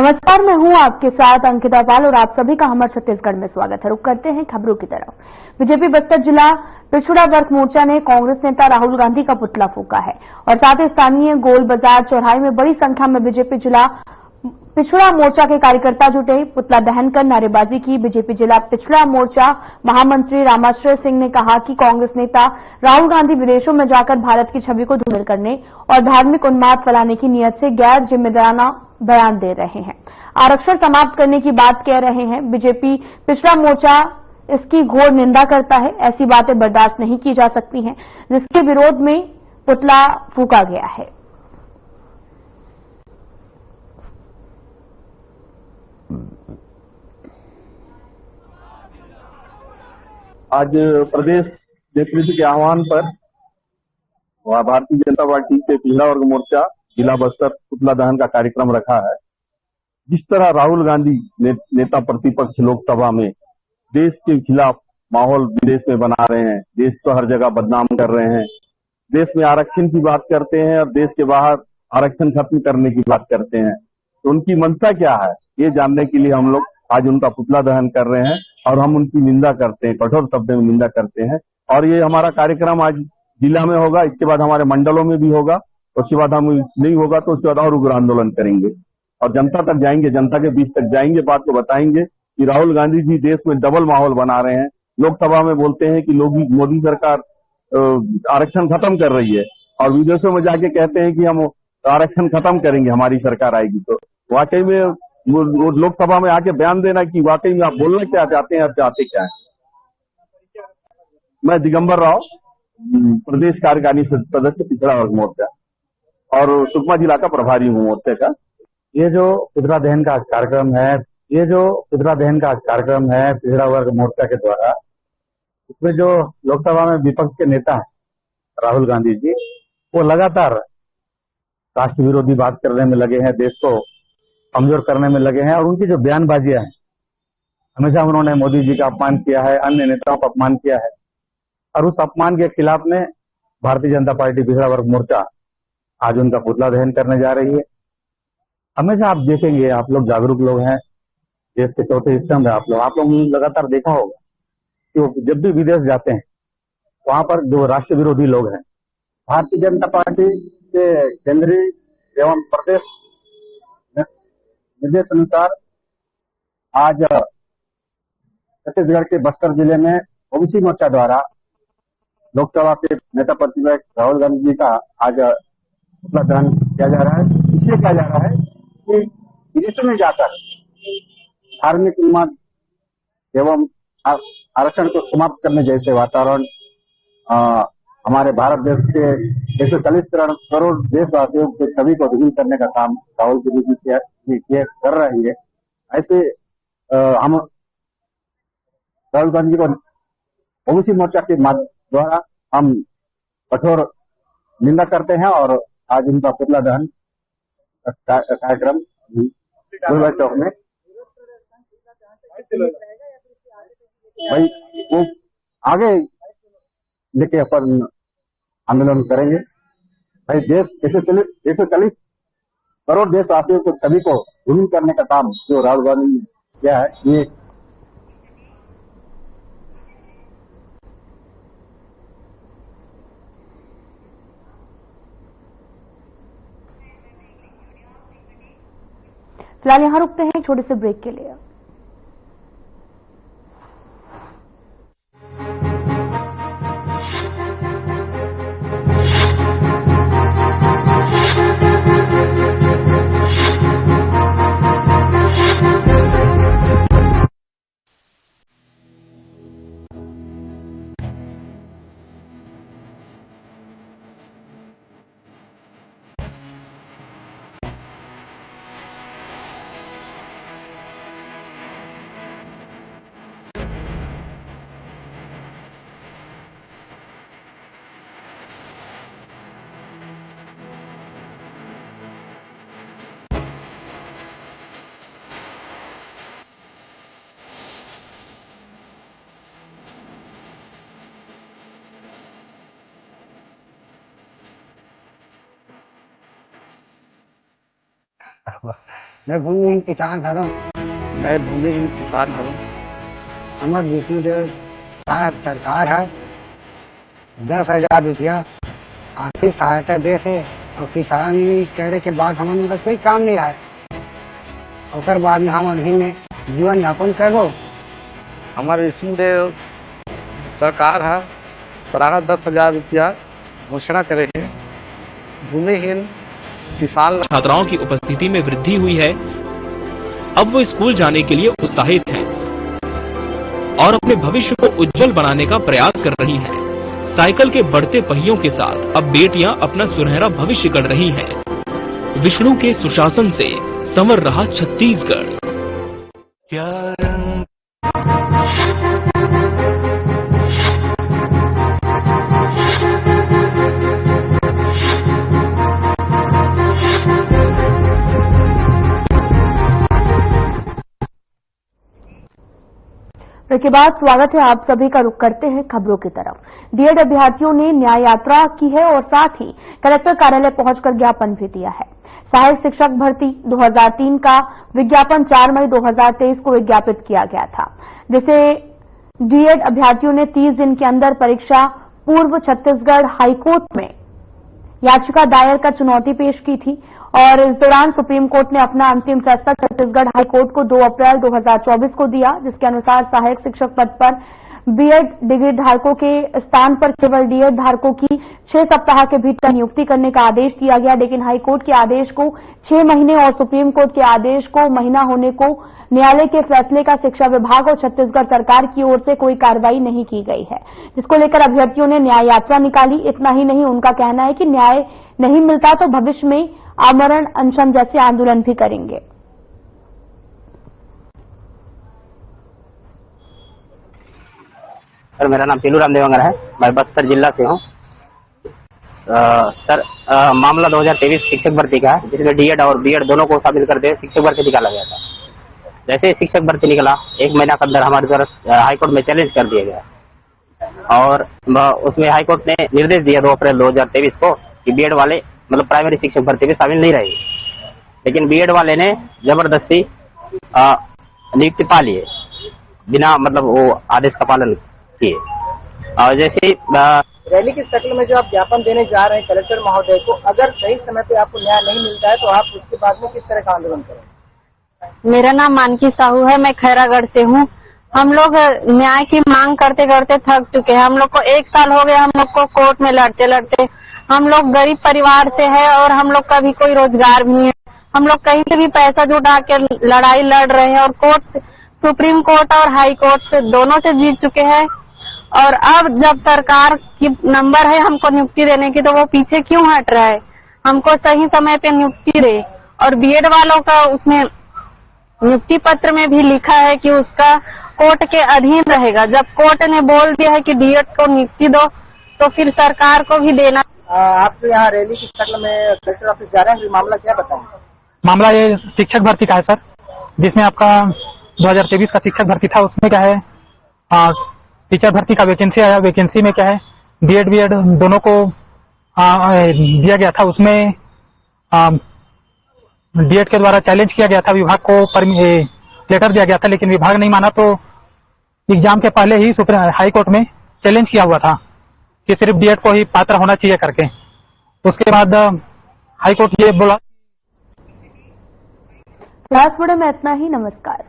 नमस्कार, मैं हूं आपके साथ अंकिता पाल और आप सभी का हमारे छत्तीसगढ़ में स्वागत है। रुक करते हैं खबरों की तरफ। बीजेपी बस्तर जिला पिछड़ा वर्ग मोर्चा ने कांग्रेस नेता राहुल गांधी का पुतला फूंका है और साथ ही स्थानीय गोल बाजार चौराहे में बड़ी संख्या में बीजेपी जिला पिछड़ा मोर्चा के कार्यकर्ता जुटे। पुतला दहन कर नारेबाजी की। बीजेपी जिला पिछड़ा मोर्चा महामंत्री रामाश्रय सिंह ने कहा कि कांग्रेस नेता राहुल गांधी विदेशों में जाकर भारत की छवि को धूमिल करने और धार्मिक उन्माद फैलाने की नीयत से गैर जिम्मेदाराना बयान दे रहे हैं, आरक्षण समाप्त करने की बात कह रहे हैं। बीजेपी पिछड़ा मोर्चा इसकी घोर निंदा करता है। ऐसी बातें बर्दाश्त नहीं की जा सकती हैं, जिसके विरोध में पुतला फूंका गया है। आज प्रदेश नेतृत्व के आह्वान पर भारतीय जनता पार्टी के पिछड़ा वर्ग मोर्चा जिला बस्तर पुतला दहन का कार्यक्रम रखा है। जिस तरह राहुल गांधी नेता प्रतिपक्ष लोकसभा में देश के खिलाफ माहौल विदेश में बना रहे हैं, देश को हर जगह बदनाम कर रहे हैं, देश में आरक्षण की बात करते हैं और देश के बाहर आरक्षण खत्म करने की बात करते हैं, तो उनकी मंशा क्या है, ये जानने के लिए हम लोग आज उनका पुतला दहन कर रहे हैं और हम उनकी निंदा करते हैं, कठोर शब्दों में निंदा करते हैं। और ये हमारा कार्यक्रम आज जिला में होगा, इसके बाद हमारे मंडलों में भी होगा, उसके बाद हम नहीं होगा तो उसके बाद और उग्र आंदोलन करेंगे और जनता तक जाएंगे, जनता के बीच तक जाएंगे, बात को बताएंगे कि राहुल गांधी जी देश में डबल माहौल बना रहे हैं। लोकसभा में बोलते हैं कि मोदी सरकार आरक्षण खत्म कर रही है और विदेशों में जाके कहते हैं कि हम आरक्षण खत्म करेंगे, हमारी सरकार आएगी। तो वाकई में वो लोकसभा में आके बयान देना कि वाकई में आप बोलना क्या चाहते हैं और चाहते क्या है। मैं दिगंबर राव, प्रदेश कार्यकारिणी सदस्य पिछड़ा वर्ग मोर्चा और सुकमा जिला का प्रभारी हूँ मोर्चे का। ये जो पुतला दहन का कार्यक्रम है पिछड़ा वर्ग मोर्चा के द्वारा, उसमें जो लोकसभा में विपक्ष के नेता हैं राहुल गांधी जी, वो लगातार राष्ट्र विरोधी बात करने में लगे हैं, देश को कमजोर करने में लगे हैं और उनकी जो बयानबाजियां हैं, हमेशा उन्होंने मोदी जी का अपमान किया है, अन्य नेताओं का अपमान किया है और उस अपमान के खिलाफ में भारतीय जनता पार्टी पिछड़ा वर्ग मोर्चा आज उनका पुतला दहन करने जा रही है। हमेशा आप देखेंगे, आप लोग जागरूक लोग हैं, देश के चौथे स्तंभ है आप लोग लगातार देखा होगा कि वो जब भी विदेश जाते हैं वहां पर जो राष्ट्र विरोधी लोग हैं, भारतीय जनता पार्टी के केंद्रीय एवं प्रदेश निर्देश अनुसार आज छत्तीसगढ़ के बस्तर जिले में ओबीसी मोर्चा द्वारा लोकसभा के नेता प्रतिपक्ष राहुल गांधी जी का आज पुतला दहन किया जा रहा है। इसलिए किया जा रहा है कि विदेशों में जाकर धार्मिक उन्माद एवं आरक्षण को समाप्त करने जैसे वातावरण हमारे भारत देश के 140 करोड़ देशवासियों के छवि को धूमिल करने का काम राहुल गांधी जी कर रही है। ऐसे हम राहुल गांधी को ओबीसी मोर्चा के द्वारा हम कठोर निंदा करते हैं और आज उनका पुतला दहन कार्यक्रम चौक में भाई वो आगे लेके अपन आंदोलन करेंगे। भाई देश 140 करोड़ देशवासियों को छवि को धूमिल करने का काम जो राहुल गांधी ने किया है, ये फिलहाल यहां रुकते हैं छोटे से ब्रेक के लिए। मैं भूमिहीन किसान हूँ। मैं भूमिहीन किसान हूँ। हमारे बीच जो सरकार है 10,000 रुपया आर्थिक सहायता दे थे और किसान कहने के बाद हमारे कोई काम नहीं आया और बाद में हम अभी में जीवन यापन करो। हमारे इसमें सरकार है सारा 10,000 रुपया घोषणा करे है। भूमिहीन किसान छात्राओं की उपस्थिति में वृद्धि हुई है। अब वो स्कूल जाने के लिए उत्साहित हैं और अपने भविष्य को उज्जवल बनाने का प्रयास कर रही हैं। साइकिल के बढ़ते पहियों के साथ अब बेटियां अपना सुनहरा भविष्य गढ़ रही हैं। विष्णु के सुशासन से संवर रहा छत्तीसगढ़। के बाद स्वागत है आप सभी का। रुख करते हैं खबरों की तरफ। बीएड अभ्यर्थियों ने न्याय यात्रा की है और साथ ही कलेक्टर कार्यालय पहुंचकर ज्ञापन भी दिया है। सहायक शिक्षक भर्ती 2003 का विज्ञापन 4 मई 2023 को विज्ञापित किया गया था, जिसे बीएड अभ्यर्थियों ने 30 दिन के अंदर परीक्षा पूर्व छत्तीसगढ़ हाईकोर्ट में याचिका दायर कर चुनौती पेश की थी और इस दौरान सुप्रीम कोर्ट ने अपना अंतिम फैसला छत्तीसगढ़ हाईकोर्ट को 2 अप्रैल 2024 को दिया, जिसके अनुसार सहायक शिक्षक पद पर बीएड डिग्री धारकों के स्थान पर केवल डीएड धारकों की 6 सप्ताह के भीतर नियुक्ति करने का आदेश दिया गया। लेकिन हाईकोर्ट के आदेश को 6 महीने और सुप्रीम कोर्ट के आदेश को महीना होने को न्यायालय के फैसले का शिक्षा विभाग और छत्तीसगढ़ सरकार की ओर से कोई कार्रवाई नहीं की गई है, जिसको लेकर अभ्यर्थियों ने न्याय यात्रा निकाली। इतना ही नहीं, उनका कहना है कि न्याय नहीं मिलता तो भविष्य में आमरण अनशन जैसे आंदोलन भी करेंगे। सर, मेरा नाम पीलू राम देवंगर है। मैं बस्तर जिला से हूँ। सर, मामला 2023 शिक्षक भर्ती का है, जिसमें डीएड और बीएड दोनों को शामिल करते हुए शिक्षक भर्ती निकाला गया था। जैसे शिक्षक भर्ती निकला, 1 महीना के अंदर हमारे द्वारा हाईकोर्ट में चैलेंज कर दिया गया और उसमें हाईकोर्ट ने निर्देश दिया 2 अप्रैल 2023 को कि बीएड वाले मतलब प्राइमरी शिक्षक भर्ती में शामिल नहीं रहेंगे। लेकिन बीएड वाले ने जबरदस्ती नियुक्ति पा लिए बिना मतलब वो आदेश का पालन किए। और जैसे रैली की शक्ल में जो आप ज्ञापन देने जा रहे हैं कलेक्टर महोदय को, अगर सही समय पे आपको न्याय नहीं मिलता है तो आप उसके बाद में किस तरह का आंदोलन करेंगे? मेरा नाम मानकी साहू है, मैं खैरागढ़ से हूँ। हम लोग न्याय की मांग करते करते थक चुके हैं। हम लोग को 1 साल हो गया हम लोग को कोर्ट में लड़ते लड़ते। हम लोग गरीब परिवार से है और हम लोग का भी कोई रोजगार भी नहीं है। हम लोग कहीं से भी पैसा जुटा के लड़ाई लड़ रहे हैं और कोर्ट, सुप्रीम कोर्ट और हाई कोर्ट से दोनों से जीत चुके हैं। और अब जब सरकार की नंबर है हमको नियुक्ति देने की, तो वो पीछे क्यों हट रहा है? हमको सही समय पे नियुक्ति दे। और बीएड वालों का उसमें नियुक्ति पत्र में भी लिखा है कि उसका कोर्ट के अधीन रहेगा। जब कोर्ट ने बोल दिया है कि डीएड को नियुक्ति दो, तो फिर सरकार को भी देना। आप तो यहाँ रैली की शक्ल में कलेक्टर ऑफिस जा रहे हैं, मामला क्या बताएंगे? मामला ये शिक्षक भर्ती का है सर, जिसमें आपका 2023 का शिक्षक भर्ती था। उसमें क्या है, टीचर भर्ती का वैकेंसी आया। वैकेंसी में क्या है, बीएड बीएड दोनों को दिया गया था। उसमें डीएड के द्वारा चैलेंज किया गया था, विभाग को लेटर दिया गया था, लेकिन विभाग नहीं माना। तो एग्जाम के पहले ही हाई कोर्ट में चैलेंज किया हुआ था कि सिर्फ डीएड को ही पात्र होना चाहिए करके। उसके बाद हाई कोर्ट ये बोला। क्लास वीडियो में इतना ही। नमस्कार।